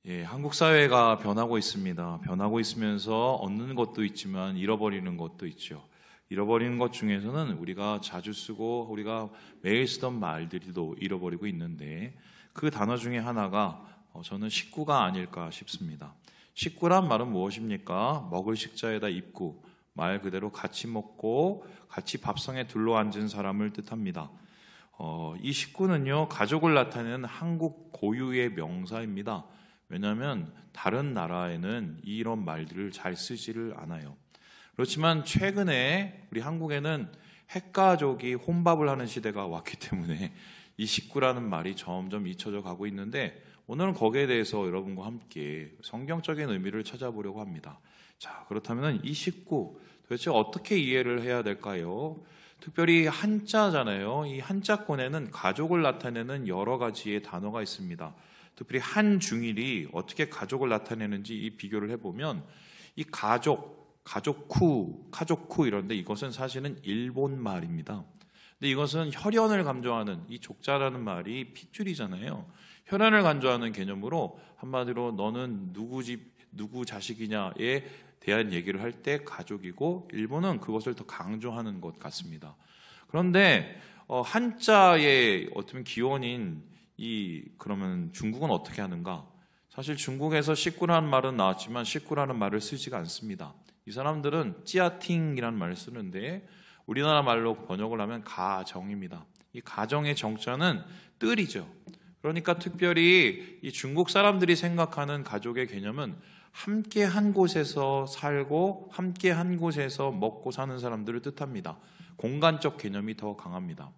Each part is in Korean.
예, 한국 사회가 변하고 있습니다. 변하고 있으면서 얻는 것도 있지만 잃어버리는 것도 있죠. 잃어버리는 것 중에서는 우리가 자주 쓰고 우리가 매일 쓰던 말들도 잃어버리고 있는데 그 단어 중에 하나가 저는 식구가 아닐까 싶습니다. 식구란 말은 무엇입니까? 먹을 식자에다 입구, 말 그대로 같이 먹고 같이 밥상에 둘러앉은 사람을 뜻합니다. 이 식구는요, 가족을 나타내는 한국 고유의 명사입니다. 왜냐하면 다른 나라에는 이런 말들을 잘 쓰지를 않아요. 그렇지만 최근에 우리 한국에는 핵가족이 혼밥을 하는 시대가 왔기 때문에 이 식구라는 말이 점점 잊혀져 가고 있는데 오늘은 거기에 대해서 여러분과 함께 성경적인 의미를 찾아보려고 합니다. 자, 그렇다면 이 식구 도대체 어떻게 이해를 해야 될까요? 특별히 한자잖아요. 이 한자권에는 가족을 나타내는 여러 가지의 단어가 있습니다. 특별히 한중일이 어떻게 가족을 나타내는지 이 비교를 해보면 이 가족쿠 이런데 이것은 사실은 일본 말입니다. 근데 이것은 혈연을 강조하는 이 족자라는 말이 핏줄이잖아요. 혈연을 강조하는 개념으로 한마디로 너는 누구 집 누구 자식이냐에 대한 얘기를 할 때 가족이고 일본은 그것을 더 강조하는 것 같습니다. 그런데 한자의 어떤 기원인 그러면 중국은 어떻게 하는가? 사실 중국에서 식구라는 말은 나왔지만 식구라는 말을 쓰지가 않습니다. 이 사람들은 찌아팅이라는 말을 쓰는데 우리나라 말로 번역을 하면 가정입니다. 이 가정의 정자는 뜰이죠. 그러니까 특별히 이 중국 사람들이 생각하는 가족의 개념은 함께 한 곳에서 살고 함께 한 곳에서 먹고 사는 사람들을 뜻합니다. 공간적 개념이 더 강합니다.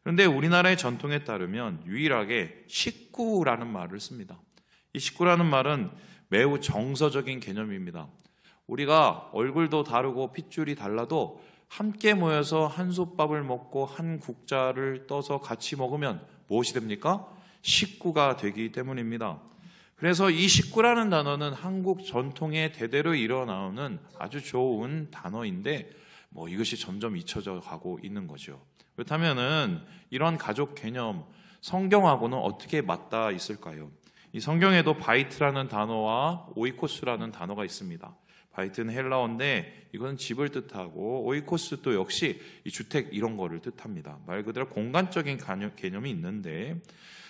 그런데 우리나라의 전통에 따르면 유일하게 식구라는 말을 씁니다. 이 식구라는 말은 매우 정서적인 개념입니다. 우리가 얼굴도 다르고 핏줄이 달라도 함께 모여서 한솥밥을 먹고 한 국자를 떠서 같이 먹으면 무엇이 됩니까? 식구가 되기 때문입니다. 그래서 이 식구라는 단어는 한국 전통에 대대로 일어나오는 아주 좋은 단어인데 이것이 점점 잊혀져 가고 있는 거죠. 그렇다면은 이런 가족 개념 성경하고는 어떻게 맞닿아 있을까요? 이 성경에도 바이트라는 단어와 오이코스라는 단어가 있습니다. 바이트는 헬라어인데 이건 집을 뜻하고 오이코스도 역시 이 주택 이런 거를 뜻합니다. 말 그대로 공간적인 개념이 있는데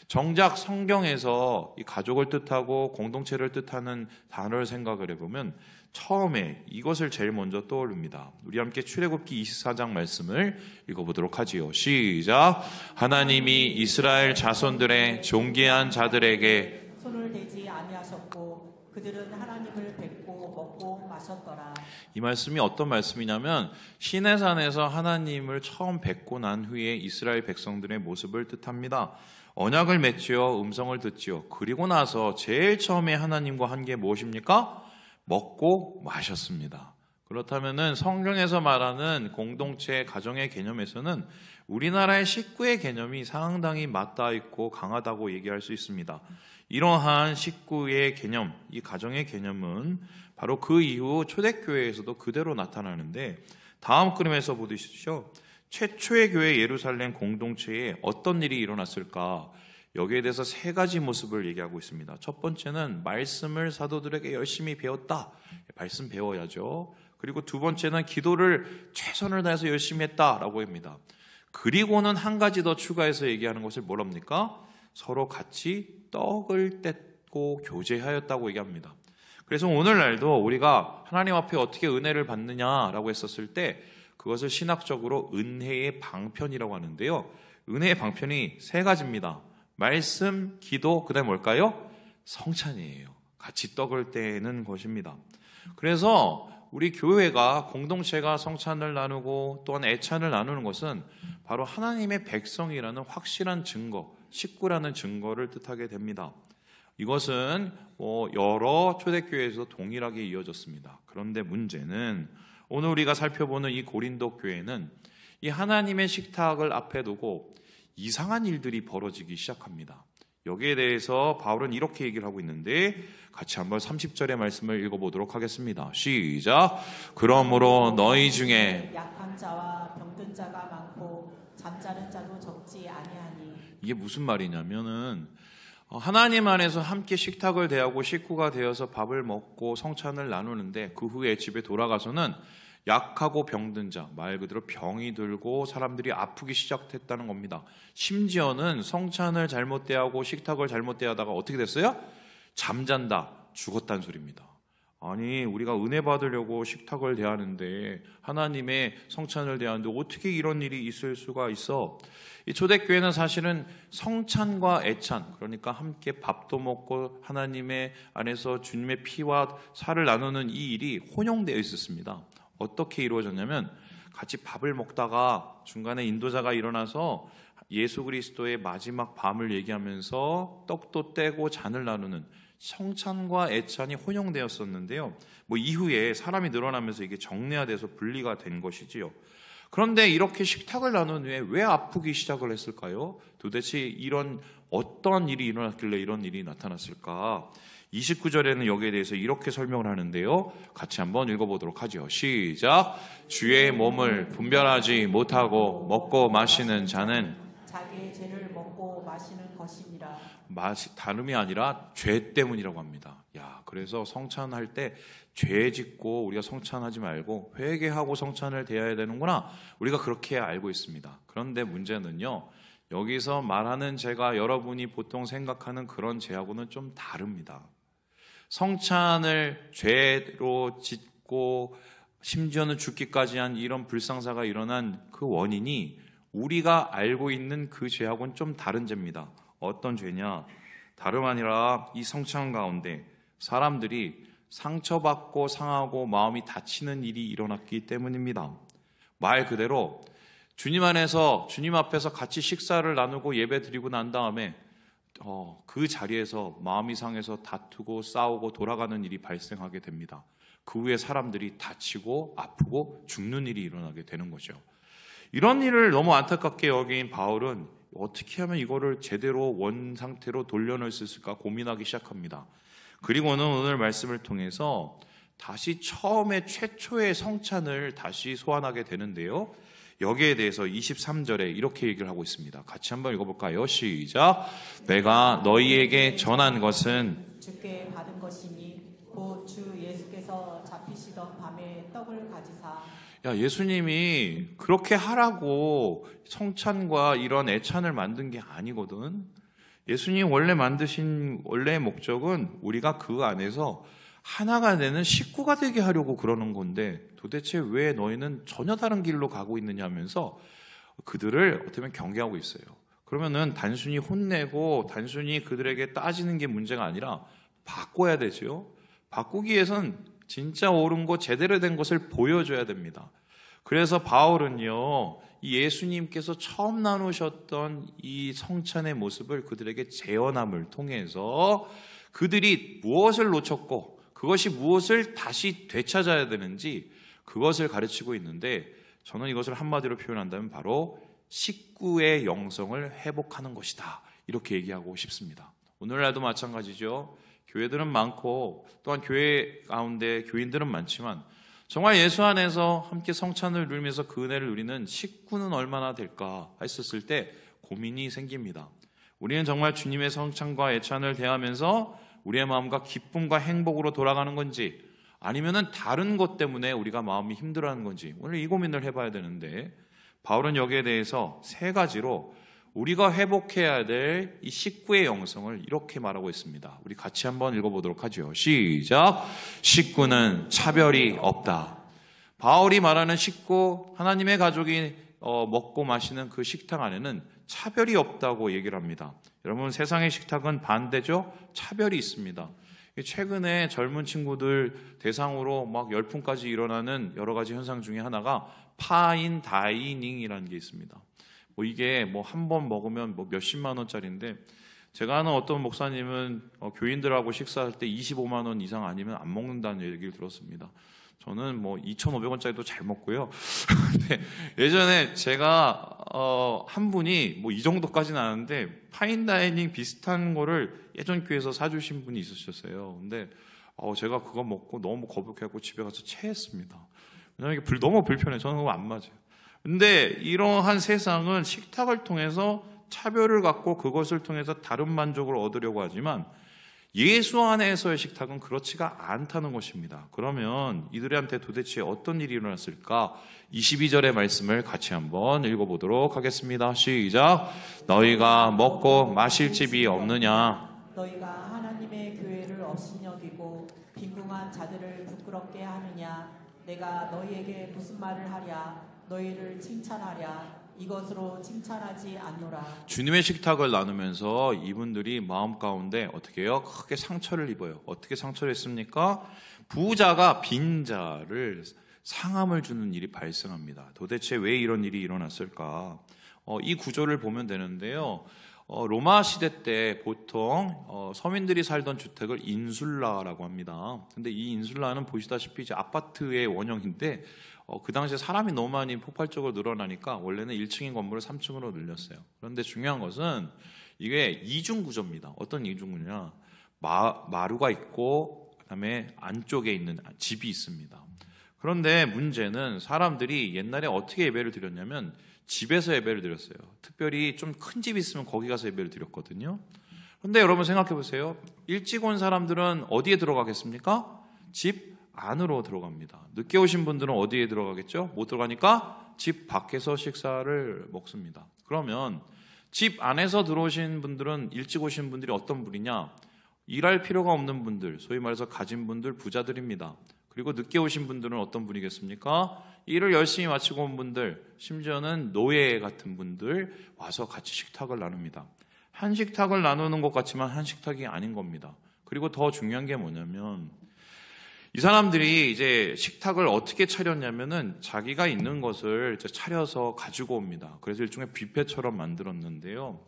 정작 성경에서 이 가족을 뜻하고 공동체를 뜻하는 단어를 생각을 해보면 처음에 이것을 제일 먼저 떠오릅니다. 우리 함께 출애굽기 24장 말씀을 읽어보도록 하지요. 시작! 하나님이 이스라엘 자손들의 존귀한 자들에게 손을 대지 아니하셨고 그들은 하나님을 뵙고 먹고 마셨더라. 이 말씀이 어떤 말씀이냐면 시내산에서 하나님을 처음 뵙고 난 후에 이스라엘 백성들의 모습을 뜻합니다. 언약을 맺지요. 음성을 듣지요. 그리고 나서 제일 처음에 하나님과 한 게 무엇입니까? 먹고 마셨습니다. 그렇다면은 성경에서 말하는 공동체 가정의 개념에서는 우리나라의 식구의 개념이 상당히 맞닿아 있고 강하다고 얘기할 수 있습니다. 이러한 식구의 개념, 이 가정의 개념은 바로 그 이후 초대교회에서도 그대로 나타나는데 다음 그림에서 보시죠. 최초의 교회 예루살렘 공동체에 어떤 일이 일어났을까? 여기에 대해서 세 가지 모습을 얘기하고 있습니다. 첫 번째는 말씀을 사도들에게 열심히 배웠다. 말씀 배워야죠. 그리고 두 번째는 기도를 최선을 다해서 열심히 했다라고 합니다. 그리고는 한 가지 더 추가해서 얘기하는 것을 뭐랍니까? 서로 같이 떡을 떼고 교제하였다고 얘기합니다. 그래서 오늘날도 우리가 하나님 앞에 어떻게 은혜를 받느냐라고 했었을 때 그것을 신학적으로 은혜의 방편이라고 하는데요. 은혜의 방편이 세 가지입니다. 말씀, 기도, 그 다음에 뭘까요? 성찬이에요. 같이 떡을 떼는 것입니다. 그래서 우리 교회가 공동체가 성찬을 나누고 또한 애찬을 나누는 것은 바로 하나님의 백성이라는 확실한 증거, 식구라는 증거를 뜻하게 됩니다. 이것은 여러 초대교회에서 동일하게 이어졌습니다. 그런데 문제는 오늘 우리가 살펴보는 이 고린도 교회는 이 하나님의 식탁을 앞에 두고 이상한 일들이 벌어지기 시작합니다. 여기에 대해서 바울은 이렇게 얘기를 하고 있는데 같이 한번 30절의 말씀을 읽어보도록 하겠습니다. 시작! 그러므로 너희 중에 약한 자와 병든 자가 많고 잠자는 자도 적지 아니하니. 이게 무슨 말이냐면은 하나님 안에서 함께 식탁을 대하고 식구가 되어서 밥을 먹고 성찬을 나누는데 그 후에 집에 돌아가서는 약하고 병든 자, 말 그대로 병이 들고 사람들이 아프기 시작했다는 겁니다. 심지어는 성찬을 잘못 대하고 식탁을 잘못 대하다가 어떻게 됐어요? 잠잔다, 죽었다는 소리입니다. 아니, 우리가 은혜 받으려고 식탁을 대하는데, 하나님의 성찬을 대하는데 어떻게 이런 일이 있을 수가 있어? 이 초대교회는 사실은 성찬과 애찬, 그러니까 함께 밥도 먹고 하나님의 안에서 주님의 피와 살을 나누는 이 일이 혼용되어 있었습니다. 어떻게 이루어졌냐면 같이 밥을 먹다가 중간에 인도자가 일어나서 예수 그리스도의 마지막 밤을 얘기하면서 떡도 떼고 잔을 나누는 성찬과 애찬이 혼용되었었는데요. 이후에 사람이 늘어나면서 이게 정례화돼서 분리가 된 것이지요. 그런데 이렇게 식탁을 나눈 후에 왜 아프기 시작을 했을까요? 도대체 이런 어떤 일이 일어났길래 이런 일이 나타났을까? 29절에는 여기에 대해서 이렇게 설명을 하는데요. 같이 한번 읽어보도록 하죠. 시작. 주의 몸을 분별하지 못하고 먹고 마시는 자는 자기의 죄를 먹고 마시는 것이니라. 다름이 아니라 죄 때문이라고 합니다. 그래서 성찬할 때 죄 짓고 우리가 성찬하지 말고 회개하고 성찬을 대해야 되는구나. 우리가 그렇게 알고 있습니다. 그런데 문제는요. 여기서 말하는 죄가 여러분이 보통 생각하는 그런 죄하고는 좀 다릅니다. 성찬을 죄로 짓고 심지어는 죽기까지 한 이런 불상사가 일어난 그 원인이 우리가 알고 있는 그 죄하고는 좀 다른 죄입니다. 어떤 죄냐? 다름 아니라 이 성찬 가운데 사람들이 상처받고 상하고 마음이 다치는 일이 일어났기 때문입니다. 말 그대로 주님 안에서 주님 앞에서 같이 식사를 나누고 예배 드리고 난 다음에 그 자리에서 마음이 상해서 다투고 싸우고 돌아가는 일이 발생하게 됩니다. 그 후에 사람들이 다치고 아프고 죽는 일이 일어나게 되는 거죠. 이런 일을 너무 안타깝게 여긴 바울은 어떻게 하면 이거를 제대로 원 상태로 돌려놓을 수 있을까 고민하기 시작합니다. 그리고는 오늘 말씀을 통해서 다시 처음에 최초의 성찬을 다시 소환하게 되는데요. 여기에 대해서 23절에 이렇게 얘기를 하고 있습니다. 같이 한번 읽어볼까요? 시작. 내가 너희에게 전한 것은 주께 받은 것이니 곧 주 예수께서 잡히시던 밤에 떡을 가지사. 예수님이 그렇게 하라고 성찬과 이런 애찬을 만든 게 아니거든. 예수님 원래 만드신 원래의 목적은 우리가 그 안에서 하나가 되는 식구가 되게 하려고 그러는 건데 도대체 왜 너희는 전혀 다른 길로 가고 있느냐 하면서 그들을 어떻게 보면 경계하고 있어요. 그러면은 단순히 혼내고 단순히 그들에게 따지는 게 문제가 아니라 바꿔야 되죠. 바꾸기 위해선 진짜 옳은 것, 제대로 된 것을 보여줘야 됩니다. 그래서 바울은요, 이 예수님께서 처음 나누셨던 이 성찬의 모습을 그들에게 재현함을 통해서 그들이 무엇을 놓쳤고 그것이 무엇을 다시 되찾아야 되는지 그것을 가르치고 있는데 저는 이것을 한마디로 표현한다면 바로 식구의 영성을 회복하는 것이다. 이렇게 얘기하고 싶습니다. 오늘날도 마찬가지죠. 교회들은 많고 또한 교회 가운데 교인들은 많지만 정말 예수 안에서 함께 성찬을 누리면서 그 은혜를 누리는 식구는 얼마나 될까 했었을 때 고민이 생깁니다. 우리는 정말 주님의 성찬과 애찬을 대하면서 우리의 마음과 기쁨과 행복으로 돌아가는 건지 아니면은 다른 것 때문에 우리가 마음이 힘들어하는 건지 오늘 이 고민을 해봐야 되는데 바울은 여기에 대해서 세 가지로 우리가 회복해야 될 이 식구의 영성을 이렇게 말하고 있습니다. 우리 같이 한번 읽어보도록 하죠. 시작. 식구는 차별이 없다. 바울이 말하는 식구, 하나님의 가족이 먹고 마시는 그 식탁 안에는 차별이 없다고 얘기를 합니다. 여러분, 세상의 식탁은 반대죠? 차별이 있습니다. 최근에 젊은 친구들 대상으로 막 열풍까지 일어나는 여러 가지 현상 중에 하나가 파인 다이닝이라는 게 있습니다. 이게 한 번 먹으면 몇십만 원짜리인데 제가 아는 어떤 목사님은 교인들하고 식사할 때 25만 원 이상 아니면 안 먹는다는 얘기를 들었습니다. 저는 2,500원짜리도 잘 먹고요. 근데 예전에 제가 한 분이 이 정도까지는 아는데 파인다이닝 비슷한 거를 예전 교회에서 사주신 분이 있으셨어요. 근데 제가 그거 먹고 너무 거북해갖고 집에 가서 체했습니다. 왜냐면 이게 너무 불편해요. 저는 그거 안 맞아요. 근데 이러한 세상은 식탁을 통해서 차별을 갖고 그것을 통해서 다른 만족을 얻으려고 하지만 예수 안에서의 식탁은 그렇지가 않다는 것입니다. 그러면 이들한테 도대체 어떤 일이 일어났을까? 22절의 말씀을 같이 한번 읽어보도록 하겠습니다. 시작. 너희가 먹고 마실 집이 없느냐? 너희가 하나님의 교회를 없이 여기고 빈궁한 자들을 부끄럽게 하느냐? 내가 너희에게 무슨 말을 하랴? 너희를 칭찬하랴? 이것으로 칭찬하지 않노라. 주님의 식탁을 나누면서 이분들이 마음 가운데 어떻게 해요? 크게 상처를 입어요. 어떻게 상처를 했습니까? 부자가 빈자를 상함을 주는 일이 발생합니다. 도대체 왜 이런 일이 일어났을까? 이 구조를 보면 되는데요. 로마 시대 때 보통 서민들이 살던 주택을 인술라라고 합니다. 근데 이 인술라는 보시다시피 이제 아파트의 원형인데 그 당시에 사람이 너무 많이 폭발적으로 늘어나니까 원래는 1층인 건물을 3층으로 늘렸어요. 그런데 중요한 것은 이게 이중 구조입니다. 어떤 이중 구조냐? 마루가 있고 그다음에 안쪽에 있는 집이 있습니다. 그런데 문제는 사람들이 옛날에 어떻게 예배를 드렸냐면 집에서 예배를 드렸어요. 특별히 좀 큰 집이 있으면 거기 가서 예배를 드렸거든요. 그런데 여러분 생각해 보세요. 일찍 온 사람들은 어디에 들어가겠습니까? 집 안으로 들어갑니다. 늦게 오신 분들은 어디에 들어가겠죠? 못 들어가니까 집 밖에서 식사를 먹습니다. 그러면 집 안에서 들어오신 분들은 일찍 오신 분들이 어떤 분이냐? 일할 필요가 없는 분들, 소위 말해서 가진 분들, 부자들입니다. 그리고 늦게 오신 분들은 어떤 분이겠습니까? 일을 열심히 마치고 온 분들, 심지어는 노예 같은 분들 와서 같이 식탁을 나눕니다. 한 식탁을 나누는 것 같지만 한 식탁이 아닌 겁니다. 그리고 더 중요한 게 뭐냐면 이 사람들이 이제 식탁을 어떻게 차렸냐면은 자기가 있는 것을 이제 차려서 가지고 옵니다. 그래서 일종의 뷔페처럼 만들었는데요.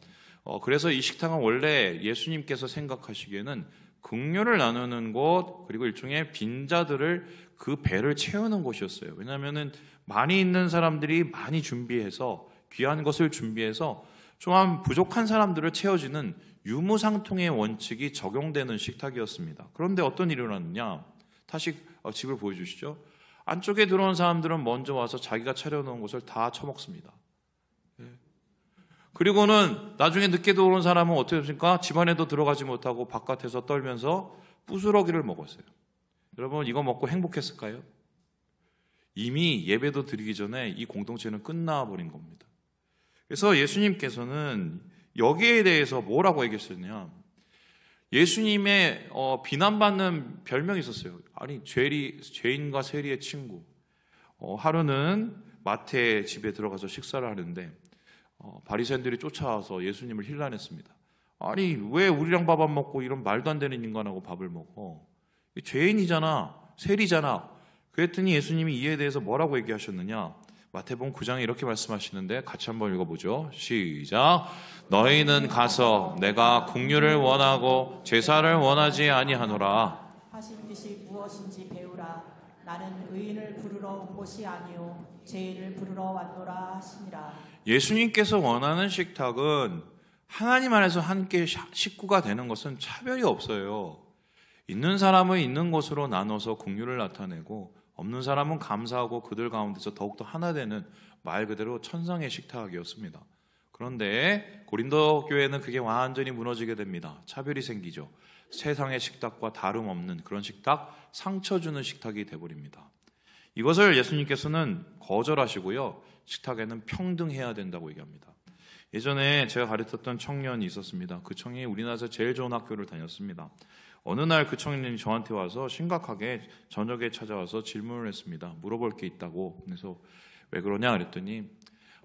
그래서 이 식탁은 원래 예수님께서 생각하시기에는 긍휼을 나누는 곳, 그리고 일종의 빈자들을 그 배를 채우는 곳이었어요. 왜냐하면은 많이 있는 사람들이 많이 준비해서 귀한 것을 준비해서 좀 부족한 사람들을 채워주는 유무상통의 원칙이 적용되는 식탁이었습니다. 그런데 어떤 일이 일어났느냐? 다시 집을 보여주시죠. 안쪽에 들어온 사람들은 먼저 와서 자기가 차려놓은 것을 다 처먹습니다. 그리고는 나중에 늦게 들어온 사람은 어떻게 됩니까? 집안에도 들어가지 못하고 바깥에서 떨면서 부스러기를 먹었어요. 여러분 이거 먹고 행복했을까요? 이미 예배도 드리기 전에 이 공동체는 끝나버린 겁니다. 그래서 예수님께서는 여기에 대해서 뭐라고 얘기했었냐? 예수님의 비난받는 별명이 있었어요. 아니 죄인과 세리의 친구. 하루는 마태의 집에 들어가서 식사를 하는데 바리새인들이 쫓아와서 예수님을 힐난했습니다. 아니 왜 우리랑 밥 안 먹고 이런 말도 안 되는 인간하고 밥을 먹어? 죄인이잖아, 세리잖아. 그랬더니 예수님이 이에 대해서 뭐라고 얘기하셨느냐? 마태복음 9장에 이렇게 말씀하시는데 같이 한번 읽어보죠. 시작. 너희는 가서 내가 긍휼을 원하고 제사를 원하지 아니하노라. 하신 뜻이 무엇인지 배우라. 나는 의인을 부르러 온 것이 아니요 죄인을 부르러 왔노라 하시니라. 예수님께서 원하는 식탁은 하나님 안에서 함께 식구가 되는 것은 차별이 없어요. 있는 사람은 있는 것으로 나눠서 긍휼을 나타내고 없는 사람은 감사하고 그들 가운데서 더욱더 하나 되는 말 그대로 천상의 식탁이었습니다. 그런데 고린도 교회는 그게 완전히 무너지게 됩니다. 차별이 생기죠. 세상의 식탁과 다름없는 그런 식탁, 상처 주는 식탁이 돼버립니다. 이것을 예수님께서는 거절하시고요. 식탁에는 평등해야 된다고 얘기합니다. 예전에 제가 가르쳤던 청년이 있었습니다. 그 청년이 우리나라에서 제일 좋은 학교를 다녔습니다. 어느 날 그 청년이 저한테 와서 심각하게 저녁에 찾아와서 질문을 했습니다. 물어볼 게 있다고. 그래서 왜 그러냐 그랬더니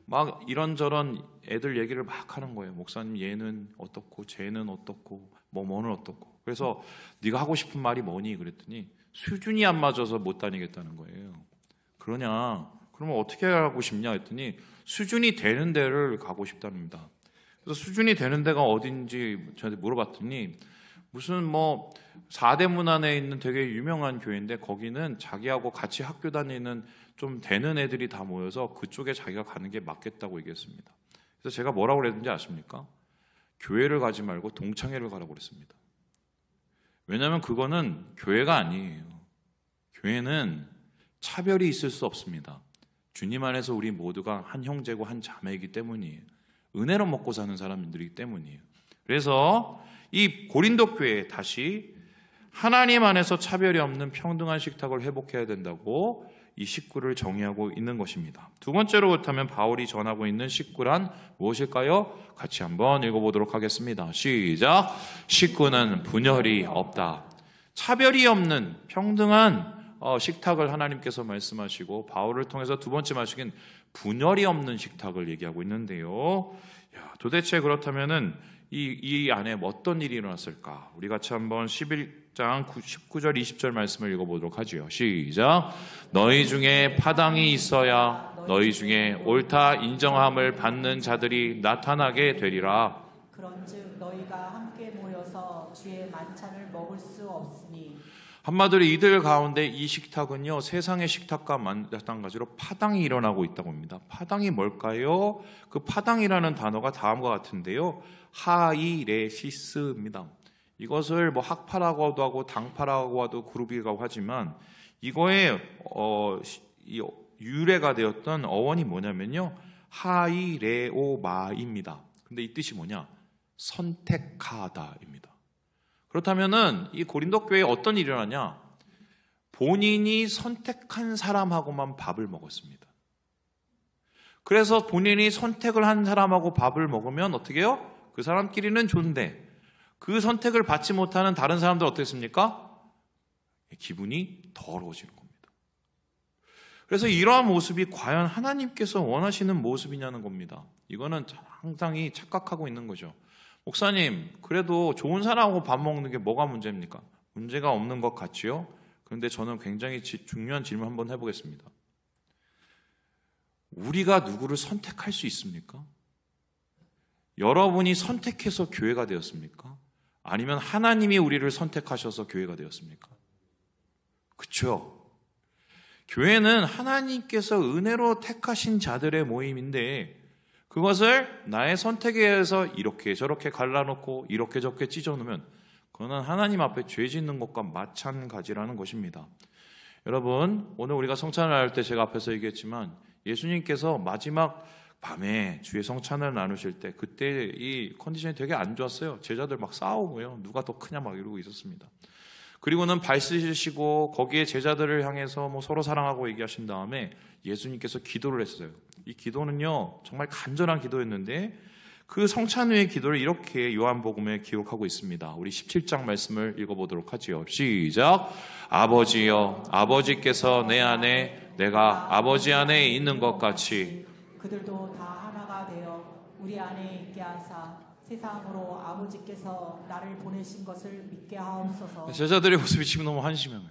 막 이런저런 애들 얘기를 막 하는 거예요. 목사님 얘는 어떻고 쟤는 어떻고 뭐는 어떻고. 그래서 네가 하고 싶은 말이 뭐니 그랬더니 수준이 안 맞아서 못 다니겠다는 거예요. 그러냐? 그러면 어떻게 하고 싶냐 했더니 수준이 되는 데를 가고 싶답니다. 그래서 수준이 되는 데가 어딘지 저한테 물어봤더니 무슨 4대 문안에 있는 되게 유명한 교회인데 거기는 자기하고 같이 학교 다니는 좀 되는 애들이 다 모여서 그쪽에 자기가 가는 게 맞겠다고 얘기했습니다. 그래서 제가 뭐라고 그랬는지 아십니까? 교회를 가지 말고 동창회를 가라고 그랬습니다. 왜냐하면 그거는 교회가 아니에요. 교회는 차별이 있을 수 없습니다. 주님 안에서 우리 모두가 한 형제고 한 자매이기 때문이에요. 은혜로 먹고 사는 사람들이기 때문이에요. 그래서 이 고린도 교회에 다시 하나님 안에서 차별이 없는 평등한 식탁을 회복해야 된다고 이 식구를 정의하고 있는 것입니다. 두 번째로 그렇다면 바울이 전하고 있는 식구란 무엇일까요? 같이 한번 읽어보도록 하겠습니다. 시작. 식구는 분열이 없다. 차별이 없는 평등한 식탁을 하나님께서 말씀하시고 바울을 통해서 두 번째 말씀인 분열이 없는 식탁을 얘기하고 있는데요. 도대체 그렇다면은 이 안에 어떤 일이 일어났을까? 우리 같이 한번 11장 19절 20절 말씀을 읽어보도록 하지요. 시작. 너희 중에 파당이 있어야 너희 중에 옳다 인정함을 받는 자들이 나타나게 되리라. 그런즉 너희가 함께 모여서 주의 만찬을 먹을 수 없으니. 한마디로 이들 가운데 이 식탁은요, 세상의 식탁과 마찬가지로 파당이 일어나고 있다고 합니다. 파당이 뭘까요? 그 파당이라는 단어가 다음과 같은데요, 하이레시스입니다. 이것을 뭐 학파라고도 하고 당파라고 하도 그룹이라고 하지만 이거의 유래가 되었던 어원이 뭐냐면요, 하이레오마입니다. 근데 이 뜻이 뭐냐? 선택하다입니다. 그렇다면은 이 고린도 교회에 어떤 일이 일어나냐? 본인이 선택한 사람하고만 밥을 먹었습니다. 그래서 본인이 선택을 한 사람하고 밥을 먹으면 어떻게 해요? 그 사람끼리는 좋은데 그 선택을 받지 못하는 다른 사람들 어떻습니까? 기분이 더러워지는 겁니다. 그래서 이러한 모습이 과연 하나님께서 원하시는 모습이냐는 겁니다. 이거는 상당히 착각하고 있는 거죠. 목사님, 그래도 좋은 사람하고 밥 먹는 게 뭐가 문제입니까? 문제가 없는 것 같지요? 그런데 저는 굉장히 중요한 질문 한번 해보겠습니다. 우리가 누구를 선택할 수 있습니까? 여러분이 선택해서 교회가 되었습니까? 아니면 하나님이 우리를 선택하셔서 교회가 되었습니까? 그렇죠? 교회는 하나님께서 은혜로 택하신 자들의 모임인데 그것을 나의 선택에 의해서 이렇게 저렇게 갈라놓고 이렇게 저렇게 찢어놓으면 그거는 하나님 앞에 죄 짓는 것과 마찬가지라는 것입니다. 여러분, 오늘 우리가 성찬을 나눌 때 제가 앞에서 얘기했지만 예수님께서 마지막 밤에 주의 성찬을 나누실 때 그때 이 컨디션이 되게 안 좋았어요. 제자들 막 싸우고요. 누가 더 크냐 막 이러고 있었습니다. 그리고는 발 씻으시고 거기에 제자들을 향해서 뭐 서로 사랑하고 얘기하신 다음에 예수님께서 기도를 했어요. 이 기도는요, 정말 간절한 기도였는데 그 성찬 후의 기도를 이렇게 요한복음에 기록하고 있습니다. 우리 17장 말씀을 읽어보도록 하지요. 시작. 아버지여, 아버지께서 내 안에 내가 아버지 안에 있는 것 같이 그들도 다 하나가 되어 우리 안에 있게 하사 세상으로 아버지께서 나를 보내신 것을 믿게 하옵소서. 제자들의 모습이 지금 너무 한심해요.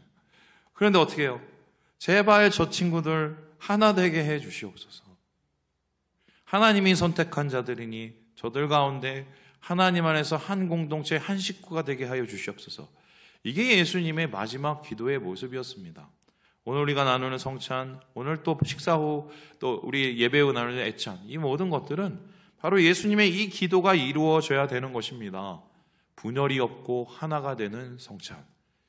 그런데 어떻게 해요? 제발 저 친구들 하나 되게 해 주시옵소서. 하나님이 선택한 자들이니 저들 가운데 하나님 안에서 한 공동체 한 식구가 되게 하여 주시옵소서. 이게 예수님의 마지막 기도의 모습이었습니다. 오늘 우리가 나누는 성찬, 오늘 또 식사 후 또 우리 예배 후 나누는 애찬, 이 모든 것들은 바로 예수님의 이 기도가 이루어져야 되는 것입니다. 분열이 없고 하나가 되는 성찬,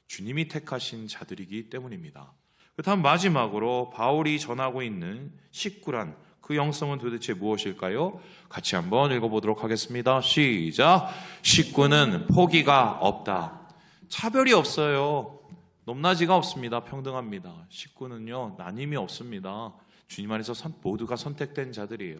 주님이 택하신 자들이기 때문입니다. 그렇다면 마지막으로 바울이 전하고 있는 식구란 그 영성은 도대체 무엇일까요? 같이 한번 읽어보도록 하겠습니다. 시작. 식구는 포기가 없다. 차별이 없어요. 높낮이가 없습니다. 평등합니다. 식구는요, 나님이 없습니다. 주님 안에서 모두가 선택된 자들이에요.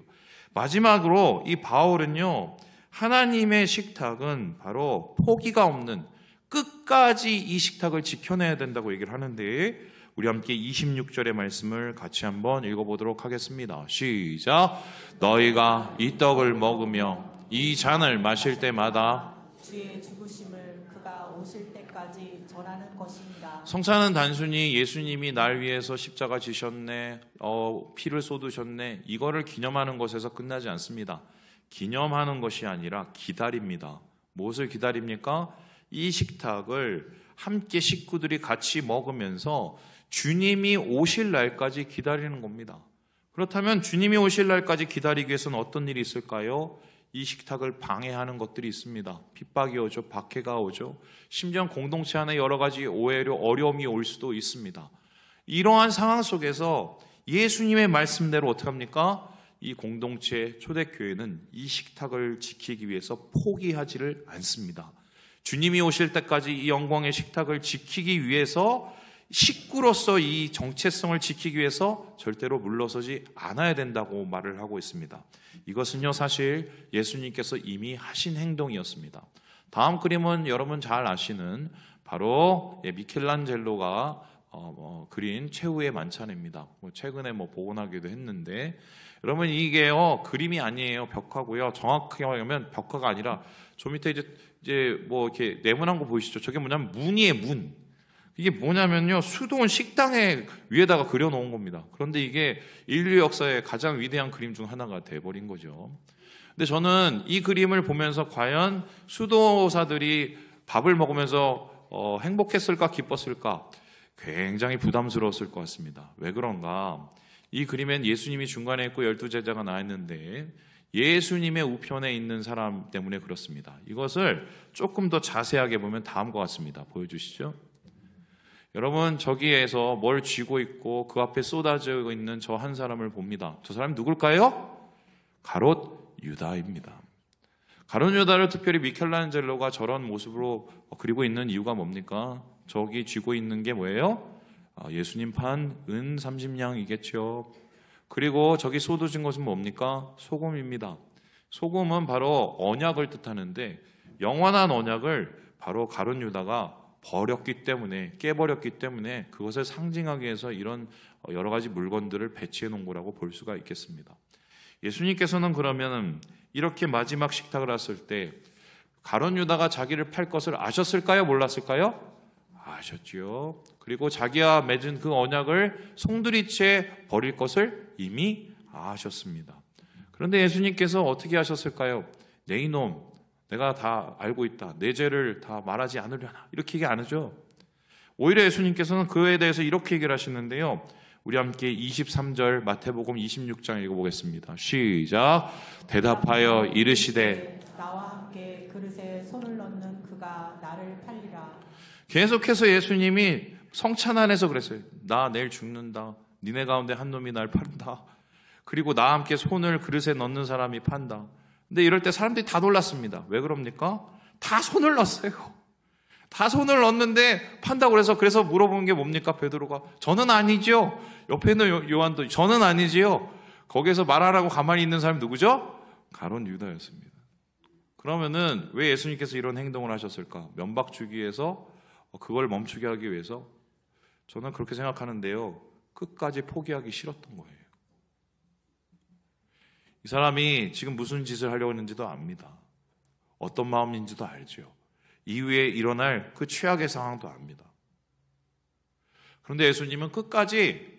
마지막으로 이 바울은요, 하나님의 식탁은 바로 포기가 없는 끝까지 이 식탁을 지켜내야 된다고 얘기를 하는데 우리 함께 26절의 말씀을 같이 한번 읽어보도록 하겠습니다. 시작. 너희가 이 떡을 먹으며 이 잔을 마실 때마다 주의 죽으심을 그가 오실 때까지 전하는 것입니다. 성찬은 단순히 예수님이 날 위해서 십자가 지셨네, 피를 쏟으셨네, 이거를 기념하는 것에서 끝나지 않습니다. 기념하는 것이 아니라 기다립니다. 무엇을 기다립니까? 이 식탁을 함께 식구들이 같이 먹으면서 주님이 오실 날까지 기다리는 겁니다. 그렇다면 주님이 오실 날까지 기다리기 위해서는 어떤 일이 있을까요? 이 식탁을 방해하는 것들이 있습니다. 핍박이 오죠. 박해가 오죠. 심지어 공동체 안에 여러 가지 오해로 어려움이 올 수도 있습니다. 이러한 상황 속에서 예수님의 말씀대로 어떻게 합니까? 이 공동체 초대교회는 이 식탁을 지키기 위해서 포기하지를 않습니다. 주님이 오실 때까지 이 영광의 식탁을 지키기 위해서 식구로서 이 정체성을 지키기 위해서 절대로 물러서지 않아야 된다고 말을 하고 있습니다. 이것은요, 사실 예수님께서 이미 하신 행동이었습니다. 다음 그림은 여러분 잘 아시는 바로 미켈란젤로가 그린 최후의 만찬입니다. 최근에 복원하기도 했는데, 여러분 이게요 그림이 아니에요. 벽화고요. 정확하게 말하면 벽화가 아니라 저 밑에 이제 이렇게 네모난 거 보이시죠? 저게 뭐냐면 문이에요, 문. 이게 뭐냐면요, 수도원 식당에 위에다가 그려놓은 겁니다. 그런데 이게 인류 역사의 가장 위대한 그림 중 하나가 돼버린 거죠. 근데 저는 이 그림을 보면서 과연 수도사들이 밥을 먹으면서 행복했을까 기뻤을까 굉장히 부담스러웠을 것 같습니다. 왜 그런가? 이 그림엔 예수님이 중간에 있고 12제자가 나와 있는데 예수님의 우편에 있는 사람 때문에 그렇습니다. 이것을 조금 더 자세하게 보면 다음과 같습니다. 보여주시죠. 여러분 저기에서 뭘 쥐고 있고 그 앞에 쏟아져 있는 저 한 사람을 봅니다. 저 사람이 누굴까요? 가롯 유다입니다. 가롯 유다를 특별히 미켈란젤로가 저런 모습으로 그리고 있는 이유가 뭡니까? 저기 쥐고 있는 게 뭐예요? 예수님 판 은 30냥이겠죠. 그리고 저기 쏟아진 것은 뭡니까? 소금입니다. 소금은 바로 언약을 뜻하는데 영원한 언약을 바로 가룟 유다가 버렸기 때문에, 깨버렸기 때문에 그것을 상징하기 위해서 이런 여러 가지 물건들을 배치해 놓은 거라고 볼 수가 있겠습니다. 예수님께서는 그러면 이렇게 마지막 식탁을 했을 때 가룟 유다가 자기를 팔 것을 아셨을까요? 몰랐을까요? 아셨지요. 그리고 자기와 맺은 그 언약을 송두리째 버릴 것을 이미 아셨습니다. 그런데 예수님께서 어떻게 하셨을까요? 내 이놈, 내가 다 알고 있다. 내 죄를 다 말하지 않으려나. 이렇게 얘기 안 하죠. 오히려 예수님께서는 그에 대해서 이렇게 얘기를 하시는데요. 우리 함께 23절 마태복음 26장 읽어보겠습니다. 시작. 대답하여 이르시되 나와 함께 그릇에 손을 넣는 그가 나를 팔리라. 계속해서 예수님이 성찬 안에서 그랬어요. 나 내일 죽는다. 니네 가운데 한 놈이 날 판다. 그리고 나와 함께 손을 그릇에 넣는 사람이 판다. 근데 이럴 때 사람들이 다 놀랐습니다. 왜 그럽니까? 다 손을 넣었어요. 다 손을 넣었는데 판다고 그래서 물어보는 게 뭡니까? 베드로가 저는 아니죠. 옆에 있는 요한도 저는 아니지요. 거기에서 말하라고 가만히 있는 사람이 누구죠? 가룟 유다였습니다. 그러면은 왜 예수님께서 이런 행동을 하셨을까? 면박 주기 위해서, 그걸 멈추게 하기 위해서? 저는 그렇게 생각하는데요. 끝까지 포기하기 싫었던 거예요. 이 사람이 지금 무슨 짓을 하려고 했는지도 압니다. 어떤 마음인지도 알죠. 이후에 일어날 그 최악의 상황도 압니다. 그런데 예수님은 끝까지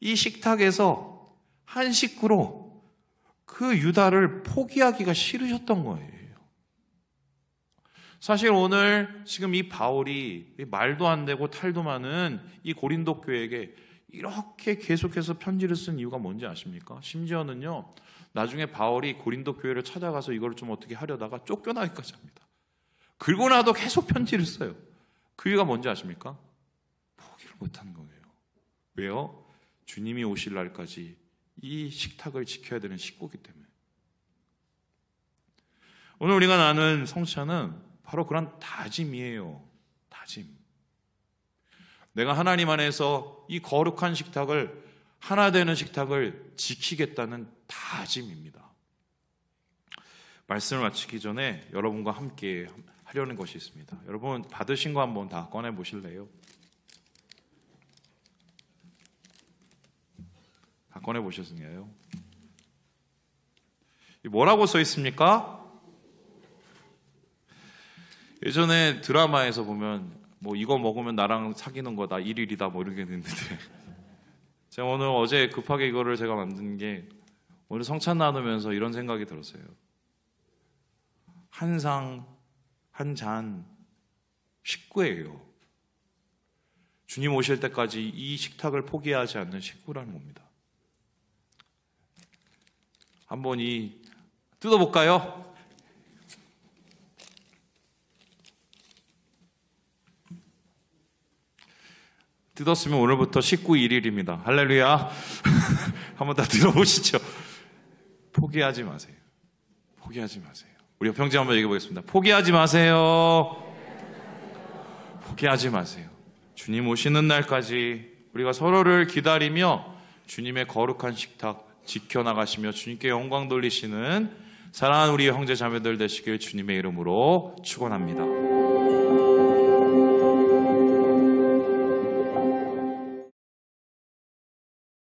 이 식탁에서 한 식구로 그 유다를 포기하기가 싫으셨던 거예요. 사실 오늘 지금 이 바울이 말도 안 되고 탈도 많은 이 고린도 교회에게 이렇게 계속해서 편지를 쓴 이유가 뭔지 아십니까? 심지어는요, 나중에 바울이 고린도 교회를 찾아가서 이걸 좀 어떻게 하려다가 쫓겨나기까지 합니다. 그리고 나도 계속 편지를 써요. 그 이유가 뭔지 아십니까? 포기를 못한 거예요. 왜요? 주님이 오실 날까지 이 식탁을 지켜야 되는 식구이기 때문에. 오늘 우리가 나눈 성찬은 바로 그런 다짐이에요. 다짐. 내가 하나님 안에서 이 거룩한 식탁을, 하나 되는 식탁을 지키겠다는 다짐입니다. 말씀을 마치기 전에 여러분과 함께 하려는 것이 있습니다. 여러분 받으신 거 한번 다 꺼내 보실래요? 다 꺼내 보셨나요? 뭐라고 써 있습니까? 예전에 드라마에서 보면 이거 먹으면 나랑 사귀는 거다, 1일이다 이런 게 있는데 제가 어제 급하게 이거를 제가 만든 게 오늘 성찬 나누면서 이런 생각이 들었어요. 한 상, 한 잔, 식구예요. 주님 오실 때까지 이 식탁을 포기하지 않는 식구라는 겁니다. 한번 뜯어볼까요? 뜯었으면 오늘부터 19일입니다. 할렐루야. 한번 다 들어보시죠. 포기하지 마세요. 포기하지 마세요. 우리 옆 형제 한번 얘기해 보겠습니다. 포기하지 마세요. 포기하지 마세요. 주님 오시는 날까지 우리가 서로를 기다리며 주님의 거룩한 식탁 지켜나가시며 주님께 영광 돌리시는 사랑하는 우리 형제 자매들 되시길 주님의 이름으로 축원합니다.